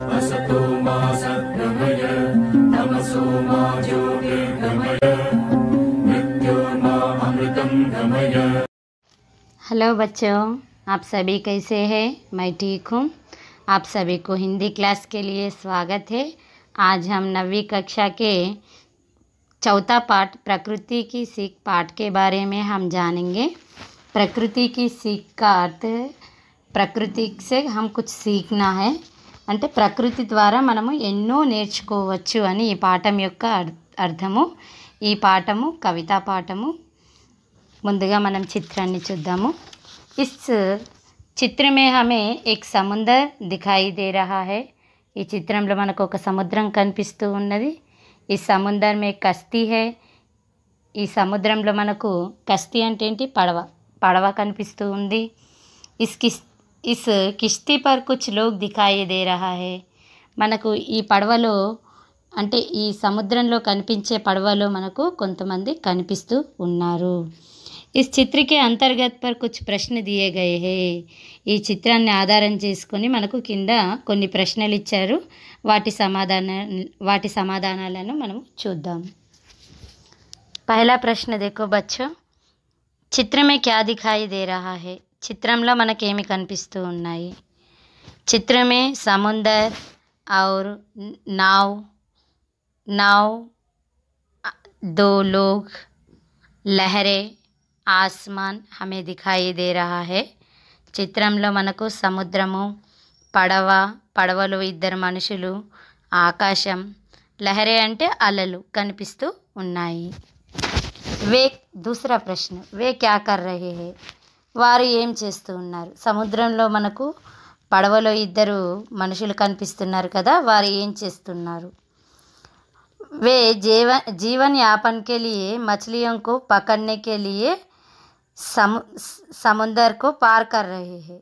असतो मा सद्गमय तमसो मा ज्योतिर्गमय मृत्योर्मा अमृतं गमय। हेलो बच्चों, आप सभी कैसे हैं? मैं ठीक हूँ। आप सभी को हिंदी क्लास के लिए स्वागत है। आज हम 9वीं कक्षा के चौथा पाठ प्रकृति की सीख पाठ के बारे में हम जानेंगे। प्रकृति की सीख का अर्थ है ప్రకృతి से हम कुछ सीखना है అంటే ప్రకృతి ద్వారా మనము ఎన్నో నేర్చుకోవచ్చు అని ఈ పాఠం యొక్క అర్థము। ఈ పాఠము కవితా పాఠము। ముందుగా మనం చిత్రాన్ని చూద్దాము। इस चित्र में हमें एक समुद्र दिखाई दे रहा है। ఈ చిత్రంలో మనకు ఒక సముద్రం కనిపిస్తూ ఉన్నది। ఈ సముద్రం में कश्ती है। ఈ సముద్రంలో మనకు కశ్ती అంటే ఏంటి? పడవ కనిపిస్తూ ఉంది। इस किश्ती पर कुछ लोग दिखाई दे रहा है। మనకు ఈ పడవలో అంటే ఈ సముద్రంలో కనిపించే పడవలో మనకు కొంతమంది కనిపిస్తూ ఉన్నారు। इस चित्र के अंतर्गत पर कुछ प्रश्न दिए गए हैं। ఈ చిత్రాన్ని ఆధారం చేసుకొని మనకు కింద కొన్ని ప్రశ్నలు ఇచ్చారు। వాటి సమాధానాలను మనం చూద్దాం। पहला प्रश्न देखो बच्चों, चित्र में क्या दिखाई दे रहा है? చిత్రంలో మనకేమి కనిపిస్తూ ఉన్నాయి? चित्र में समुंदर और नाव, 2 लोग, लहरें, आसमान हमें दिखाई दे रहा है। చిత్రంలో మనకు సముద్రము, పడవలో 2 మనుషులు, ఆకాశం, లహరే అంటే అలలు కనిపిస్తూ ఉన్నాయి। दूसरा प्रश्न, वे क्या कर रहे हैं? వారు ఏం చేస్తూ ఉన్నారు? సముద్రంలో మనకు పడవలో 2 మనుషులు కనిపిస్తున్నారు కదా, వారు ఏం చేస్తున్నారు? वे जीवन यापन के लिए मछलियों को पकड़ने के लिए समुद्र को पार कर रहे हैं।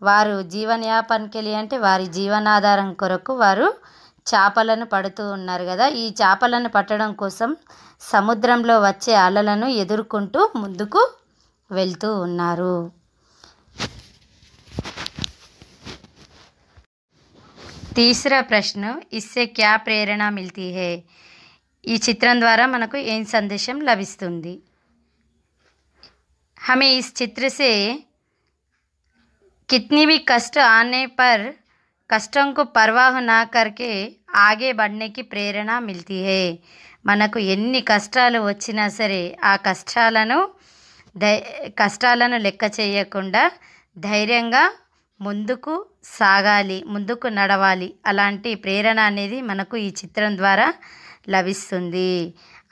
వారు జీవన యాపన్ के लिए అంటే వారి జీవనాధారం కొరకు వారు చేపలను పడుతూ ఉన్నారు కదా। ఈ చేపలను పట్టడం కోసం సముద్రంలో వచ్చే అలలను ఎదుర్కొంటూ ముందుకు వెళ్తూ ఉన్నారు। तीसरा प्रश्न, इससे क्या प्रेरणा मिलती है? ఈ చిత్రం ద్వారా మనకు ఏం సందేశం లభిస్తుంది? हमें इस चित्र से कितनी भी कष्ट आने पर कष्टों को परवाह ना करके आगे बढ़ने की प्रेरणा मिलती है। మనకు ఎన్ని కష్టాలు వచ్చినా సరే ఆ కష్టాలను లెక్క చేయకుండా ధైర్యంగా ముందుకు సాగాలి, ముందుకు నడవాలి। అలాంటి ప్రేరణ అనేది మనకు ఈ చిత్రం ద్వారా లభిస్తుంది।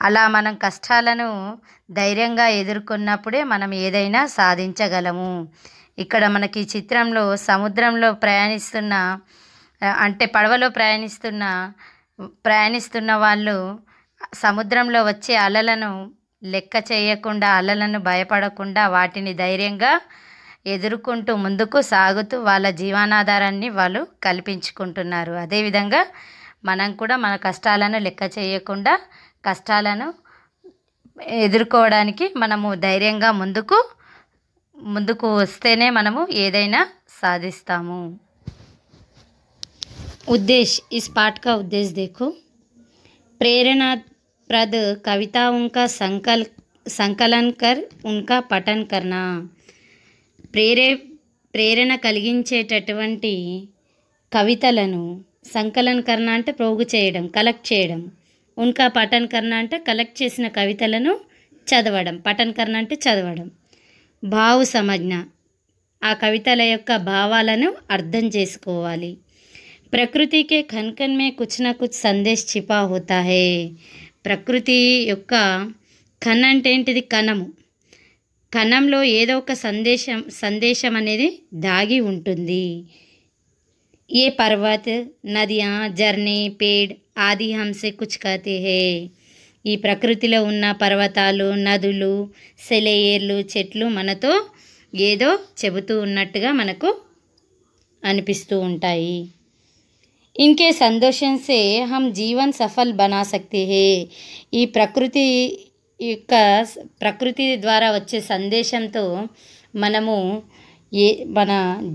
అలా మనం కష్టాలను ధైర్యంగా ఎదుర్కొన్నప్పుడే మనం ఏదైనా సాధించగలము। ఇక్కడ మనకి ఈ చిత్రంలో సముద్రంలో ప్రయాణిస్తున్న అంటే పడవలో ప్రయాణిస్తున్న వాళ్ళు సముద్రంలో వచ్చే అలలను లెక్క చేయకుండా, అలలను భయపడకుండా వాటిని ధైర్యంగా ఎదుర్కొంటూ ముందుకు సాగుతూ వాళ్ళ జీవనాధారాన్ని వాళ్ళు కల్పించుకుంటున్నారు। అదేవిధంగా మనం కూడా మన కష్టాలను లెక్క చేయకుండా కష్టాలను ఎదుర్కోవడానికి మనము ధైర్యంగా ముందుకు వస్తేనే మనము ఏదైనా సాధిస్తాము। उद्देश्य, इस पाठ का उद्देश्य देखो। प्रेरणाप्रद कविताओं का संकलन कर उनका पठन करना। ప్రేరణ కలిగించేటటువంటి కవితలను సంకలన కర్ణ అంటే ప్రోగు చేయడం, కలెక్ట్ చేయడం, ఉన్కా పఠన్ కర్ణ అంటే కలెక్ట్ చేసిన కవితలను చదవడం, పఠన్ కర్ణ అంటే చదవడం, భావ సమజ్ఞ ఆ కవితల యొక్క భావాలను అర్థం చేసుకోవాలి। ప్రకృతి के खन खन में कुछ ना कुछ संदेश छिपा होता है। ప్రకృతి యొక్క ఖన్ అంటే ఏంటిది? కణము। కణంలో ఏదో ఒక సందేశం అనేది దాగి ఉంటుంది। ये पर्वत, नदियाँ, झरने, पेड़ आदि हमसे कुछ कहते हैं। ఈ ప్రకృతిలో ఉన్న పర్వతాలు, నదులు, సెలయేర్లు, చెట్లు మనతో ఏదో చెబుతూ ఉన్నట్టుగా మనకు అనిపిస్తూ ఉంటాయి। इनके संतोषन से हम जीवन सफल बना सकते हैं। ఈ ప్రకృతి ద్వారా వచ్చే సందేశంతో మనము మన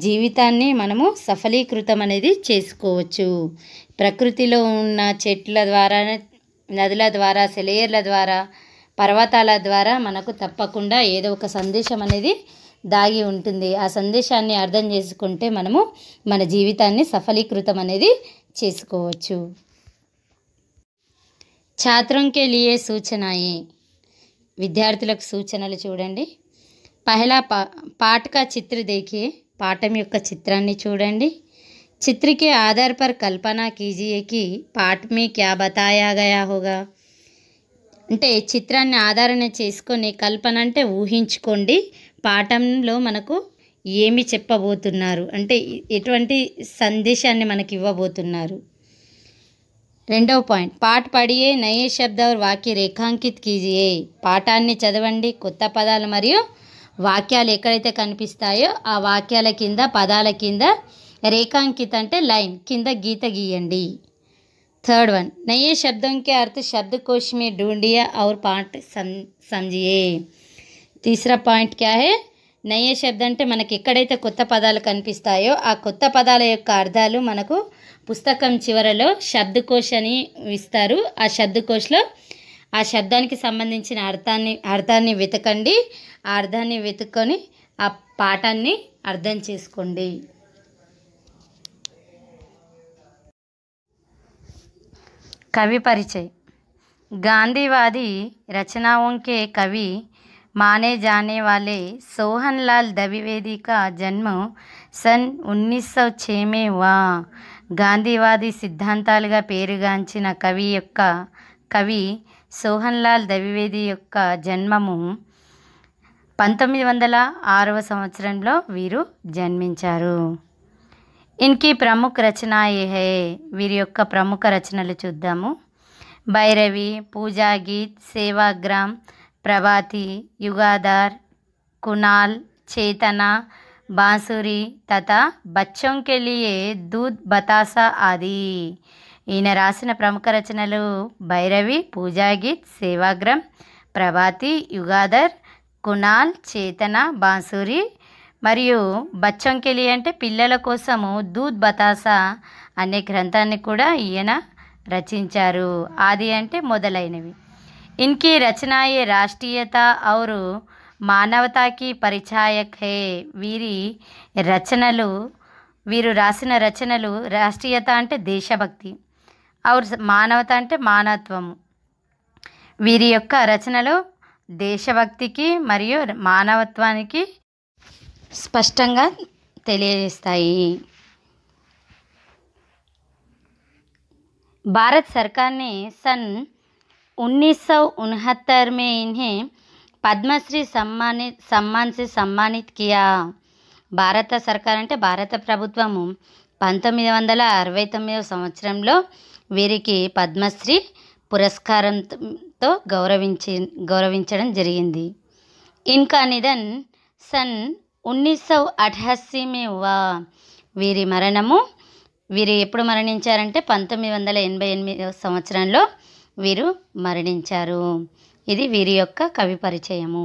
జీవితాన్ని మనము సఫలీకృతం అనేది చేసుకోవచ్చు. ప్రకృతిలో ఉన్న చెట్ల ద్వారా, నదుల ద్వారా, సెలయేర్ల ద్వారా, పర్వతాల ద్వారా మనకు తప్పకుండా ఏదో ఒక సందేశం అనేది దాగి ఉంటుంది. ఆ సందేశాన్ని అర్థం చేసుకుంటే మనము మన జీవితాన్ని సఫలీకృతం అనేది చేసుకోవచ్చు. ఛాత్రోं के लिए सूचनाएं, విద్యార్థులకు సూచనలు చూడండి. పహలా पाठ का चित्र देखिए, పాఠం యొక్క చిత్రాన్ని చూడండి. चित्र के आधार पर कल्पना कीजिए कि पाठ में क्या बताया गया होगा. అంటే చిత్రాన్ని ఆధారణ చేసుకొని కల్పన అంటే ఊహించుకోండి, పాఠంలో మనకు ఏమి చెప్పబోతున్నారు, అంటే ఎటువంటి సందేశాన్ని మనకి ఇవ్వబోతున్నారు. రెండవ పాయింట్, పాఠ పడియే నయే శబ్ద और వాక్య రేఖాంకిత్ కీజియే. పాఠాన్ని చదవండి, కొత్త పదాలు మరియు వాక్యాలు ఎక్కడైతే కనిపిస్తాయో ఆ వాక్యాల కింద, పదాల కింద రేఖాంకిత్ అంటే లైన్ కింద గీత గీయండి. थर्ड वन, नए शब्दों के अर्थ शब्दकोश में ढूंढिए और पाठ समझिए. तीसरा पॉइंट क्या है, నయే శబ్ద అంటే మనకి ఎక్కడైతే కొత్త పదాలు కనిపిస్తాయో ఆ కొత్త పదాల యొక్క అర్థాలు మనకు పుస్తకం చివరలో శబ్దకోశ్ అని ఇస్తారు. ఆ శబ్దకోశ్లో ఆ శబ్దానికి సంబంధించిన అర్థాన్ని వెతకండి. ఆ అర్థాన్ని వెతుక్కొని ఆ పాఠాన్ని అర్థం చేసుకోండి. कवि परिचय. गांधीवादी रचनाओं के कवि माने जाने वाले सोहनलाल द्विवेदी का जन्म सन 1906 में हुआ. గాంధీవాది సిద్ధాంతాలుగా పేరుగాంచిన కవి సోహన్లాల్ ద్వివేది యొక్క జన్మము 1906వ సంవత్సరంలో వీరు జన్మించారు. ఇన్కి ప్రముఖ రచనాయే హై, వీరి యొక్క ప్రముఖ రచనలు చూద్దాము. భైరవి, పూజా గీత్, సేవాగ్రామ్, ప్రభాతి, యుగాధార్, కునాల్, చేతన, బాంసురి తథా బచ్చోं के लिए दूध बतासा ఆది. ఈయన రాసిన ప్రముఖ రచనలు భైరవి, పూజా గీత్, సేవాగ్రామ్, ప్రభాతి, యుగాధర్, కునాల్, చేతన, బాంసురి మరియు బచ్చోं के लिए అంటే పిల్లల కోసము దూద్ బతాసా అనే గ్రంథాన్ని కూడా ఈయన రచించారు. ఆది అంటే మొదలైనవి. ఇన్కి రచనాయే రాష్ట్రీయత और మానవతాకి పరిచాయక్ హై. వీరు రాసిన రచనలు రాష్ట్రీయత అంటే దేశభక్తి, और మానవత అంటే మానవత్వము. వీరి యొక్క రచనలు దేశభక్తికి మరియు మానవత్వానికి స్పష్టంగా తెలియజేస్తాయి. भारत सरकार ने सन 1969 में इन्हें పద్మశ్రీ सम्मान से सम्मानित किया. భారత సర్కార్ అంటే భారత ప్రభుత్వము 1969వ సంవత్సరంలో వీరికి పద్మశ్రీ పురస్కారంతో గౌరవించడం జరిగింది. ఇన్కా నిధన్ సన్ 1988 में हुआ. వీరు ఎప్పుడు మరణించారంటే 1988వ సంవత్సరంలో వీరు మరణించారు. ఇది వీరి యొక్క కవి పరిచయము.